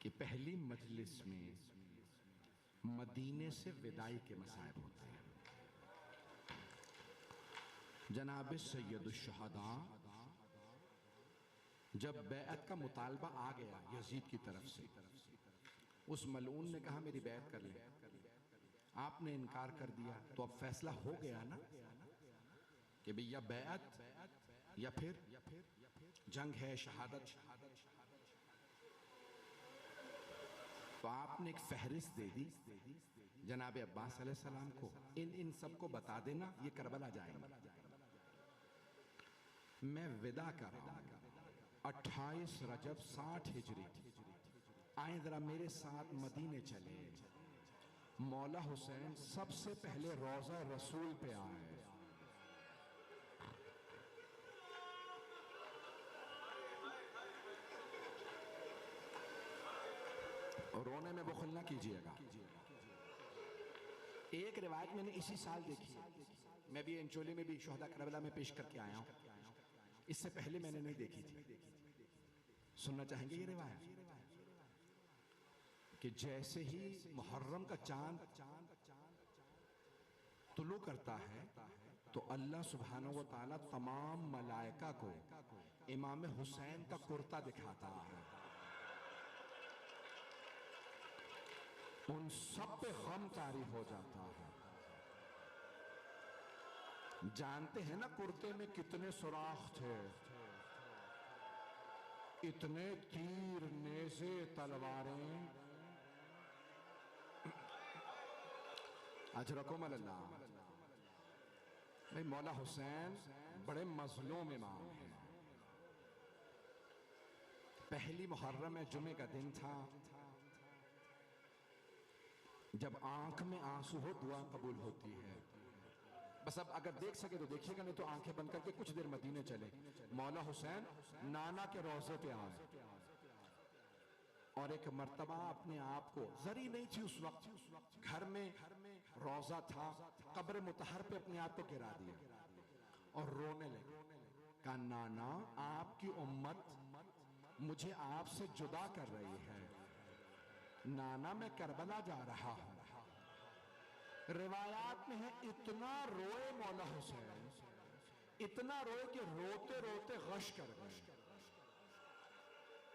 कि पहली मजलिस में मदीने से विदाई के मसाइब होते हैं। जनाब सैयदुश्शहदा जब बैअत का मुतालबा आ गया यजीद की तरफ से, उस मलऊन ने कहा मेरी बैत कर ले, आपने इनकार कर दिया, तो अब फैसला हो गया ना कि भैया बैअत या फिर जंग है, शहादत। तो आपने एक फहरिस्त दे दी जनाब अब्बास अलैहिस्सलाम को, इन सबको बता देना ये करबला जाएंगे। मैं विदा कर रहा हूं 28 रजब 60 हिजरी, आए जरा मेरे साथ मदीने चले। मौला हुसैन सबसे पहले रोजा रसूल पे आए। रोने में बुखल ना कीजिएगा। एक रिवायत मैंने इसी साल देखी है, मैं भी अंचोली में भी शोहदा करबला में पेश करके आया हूं, इससे पहले मैंने नहीं देखी थी। सुनना चाहेंगे ये रिवायत कि जैसे ही मुहर्रम का चांद तुलू करता है तो अल्लाह सुब्हानहू व तआला तमाम मलाइका को इमाम हुसैन का कुर्ता दिखाता है। उन सब पे गम तारी हो जाता है। जानते हैं ना कुर्ते में कितने सुराख थे, इतने तीर, नेज़े, तलवारें। अजरकुम अल्लाह। भाई मौला हुसैन बड़े मजलूम इमाम हैं। पहली मुहर्रम में जुमे का दिन था, जब आंख में आंसू हो दुआ कबूल होती है। बस अब अगर देख सके तो देखिएगा, नहीं तो आंखें बंद करके कुछ देर मदीने चले। मौला हुसैन नाना के रोजे पे आए और एक मर्तबा अपने आप को, जरी नहीं थी उस वक्त, घर में रोजा था, कब्र मुतहर पे अपने आप को गिरा दिया और रोने लगे। कहा नाना आपकी उम्मत मुझे आपसे जुदा कर रही है, नाना मैं करबला जा रहा हूं। रिवायात में है इतना रोए मौला हुसैन, इतना रोए कि रोते रोते गश कर गए।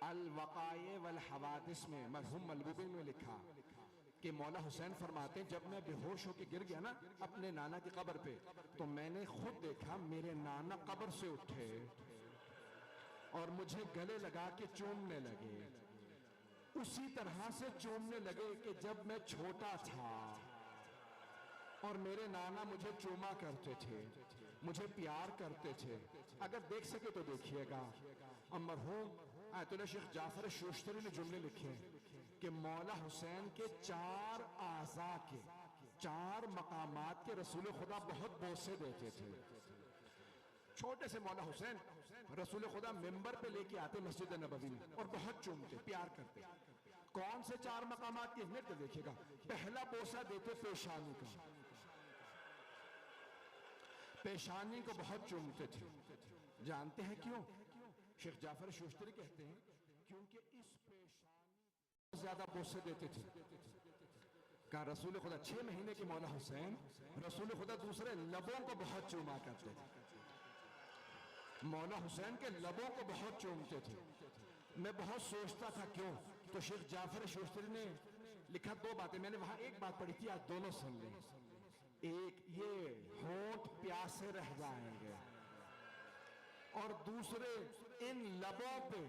अल वक़ाए वल हवादिस में मरहूम मलबूबी में लिखा कि मौला हुसैन फरमाते हैं जब मैं बेहोश होकर गिर गया ना अपने नाना की कब्र पे, तो मैंने खुद देखा मेरे नाना कब्र से उठे और मुझे गले लगा के चूमने लगे। उसी तरह से चूमने लगे कि जब मैं छोटा था और मेरे नाना मुझे चूमा करते थे, मुझे प्यार करते थे। अगर देख सके तो देखिएगा, मरहूम आयतुल्लाह शेख जाफर शोश्तरी ने जुमले लिखे कि मौला हुसैन के 4 आज़ा के 4 मकामात के रसूल खुदा बहुत बोसे देते थे। छोटे से मौला हुसैन रसूल खुदा मिंबर पे लेके आते मस्जिद नबवी में और बहुत चूमते, प्यार करते। कौन से 4 मकामात के नेट देखिएगा। पहला बोसा देते पेशानी का, पेशानी को बहुत चूमते थे। जानते हैं क्यों? शेख जाफर शोश्तरी कहते हैं क्योंकि इस पेशानी ज्यादा बोसे देते थे। कहा रसूल खुदा 6 महीने के मौला हुसैन रसूल खुदा दूसरे लबों को बहुत चूमा करते थे। मौला हुसैन के लबों को बहुत चूमते थे। मैं बहुत सोचता था क्यों, तो शेख जाफर शोश्तरी ने लिखा 2 बातें। मैंने वहां एक बात पढ़ी थी, आज दोनों सुन लें। एक ये होंठ प्यासे रह जाएंगे और दूसरे इन लबों पे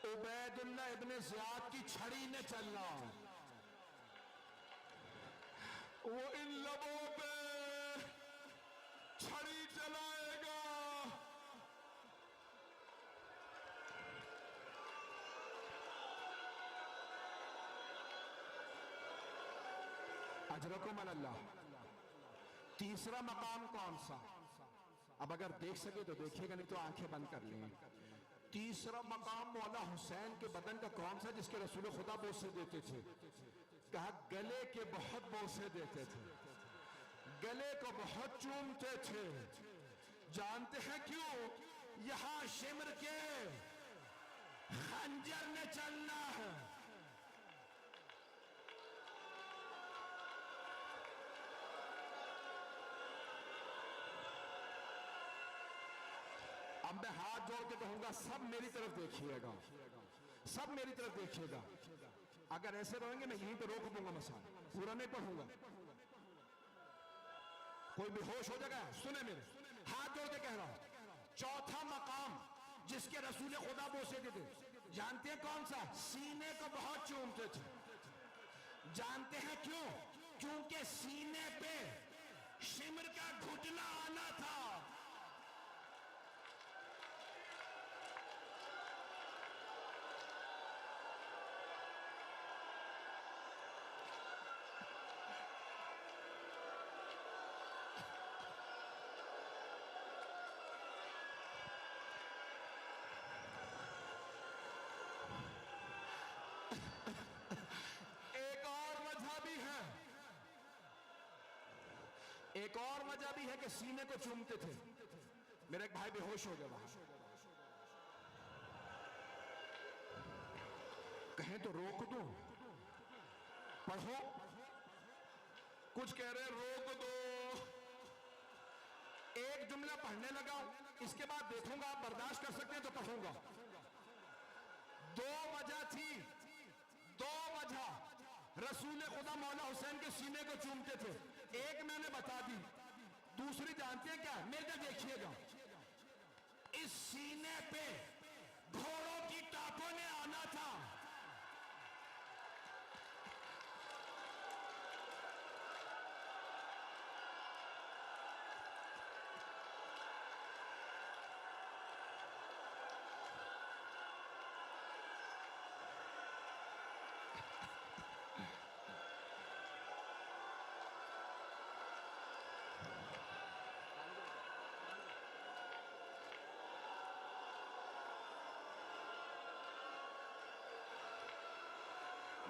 उबैदुल्लाह इब्ने ज़ियाद की छड़ी ने चलना, वो इन लबों पे छड़ी चलाएगा। अजरकुम अल्लाह। तीसरा मकाम कौन सा? अब अगर देख सके तो देखिएगा, नहीं तो आंखें बंद कर लें। तीसरा मकाम मौला हुसैन के बदन का कौन सा जिसके रसूल खुदा बोसे देते थे? कहा गले के बहुत बोसे देते थे, गले को बहुत चूमते थे। जानते हैं क्यों? यहां शिमर के खंजर ने चलना है। जोड़ के कहूंगा सब मेरी तरफ देखिएगा, सब मेरी तरफ देखिएगा। अगर ऐसे रहेंगे मैं यहीं पे रोक दूंगा, मसाला पूरा नहीं पढ़ूंगा। कोई बेहोश हो जाएगा। सुने मेरे, हाथ जोड़ के कह रहा हूं, चौथा मकाम जिसके रसूल खुदा बोसे थे, जानते हैं कौन सा? सीने को बहुत चूमते थे। जानते हैं क्यों? क्योंकि सीने पे शिमर का घुटना आना था। एक और वजह भी है कि सीने को चूमते थे। मेरा एक भाई बेहोश हो गया वहां, कहें तो रोक दो, पढ़ो। कुछ कह रहे रोक दो। एक जुमला पढ़ने लगा, इसके बाद देखूंगा आप बर्दाश्त कर सकते हैं तो पढ़ूंगा। दो वजह थी, दो वजह रसूल खुदा मौला हुसैन के सीने को चूमते थे। एक मैंने बता दी, दूसरी जानते हैं क्या? मेरे देखिएगा, इस सीने पे घोड़ों की टापों ने आना था।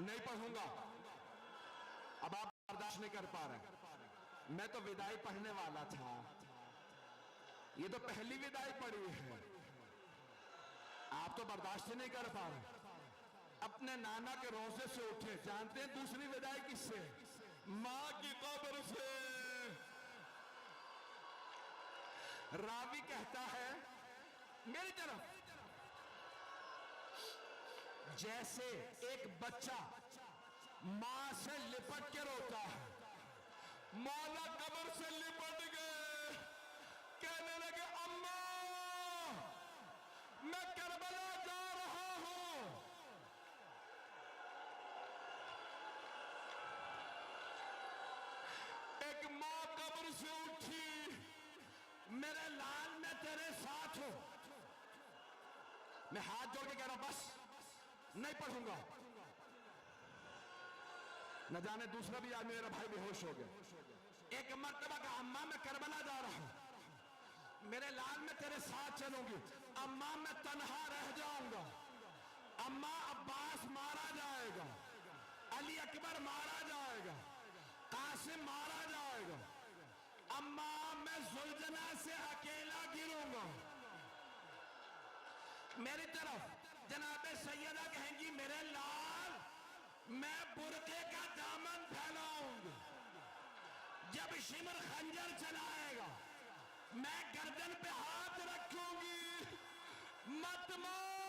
नहीं पढ़ूंगा, अब आप बर्दाश्त नहीं कर पा रहे। मैं तो विदाई पढ़ने वाला था, ये तो पहली विदाई पढ़ी है, आप तो बर्दाश्त ही नहीं कर पा रहे। अपने नाना के रोजे से उठे। जानते हैं दूसरी विदाई किससे? मां की कब्र से। रावी कहता है मेरी तरफ, जैसे एक बच्चा मां से लिपट के रोता है, मौला कब्र से लिपट गए, कहने लगे अम्मा मैं करबला जा रहा हूं। एक मां कब्र से उठी, मेरे लाल मैं तेरे साथ हूं। मैं हाथ जोड़ के कह रहा हूं बस नहीं पढ़ूंगा। न जाने दूसरा भी आदमी मेरा भाई बेहोश हो गया। एक मर्तबा का अम्मा मैं करबला जा रहा हूं, मेरे लाल मैं तेरे साथ चलूंगी। अम्मा मैं तन्हा रह जाऊंगा। अम्मा अब्बास मारा जाएगा, अली अकबर मारा जाएगा, कासिम मारा जाएगा। अम्मा मैं जुल्जना से अकेला गिरूंगा। मेरी तरफ जनाबे सैयदा कहेंगी मेरे लाल मैं बुरके का दामन फैलाऊंगी। जब शिमर खंजर चलाएगा मैं गर्दन पे हाथ रखूंगी। मत मार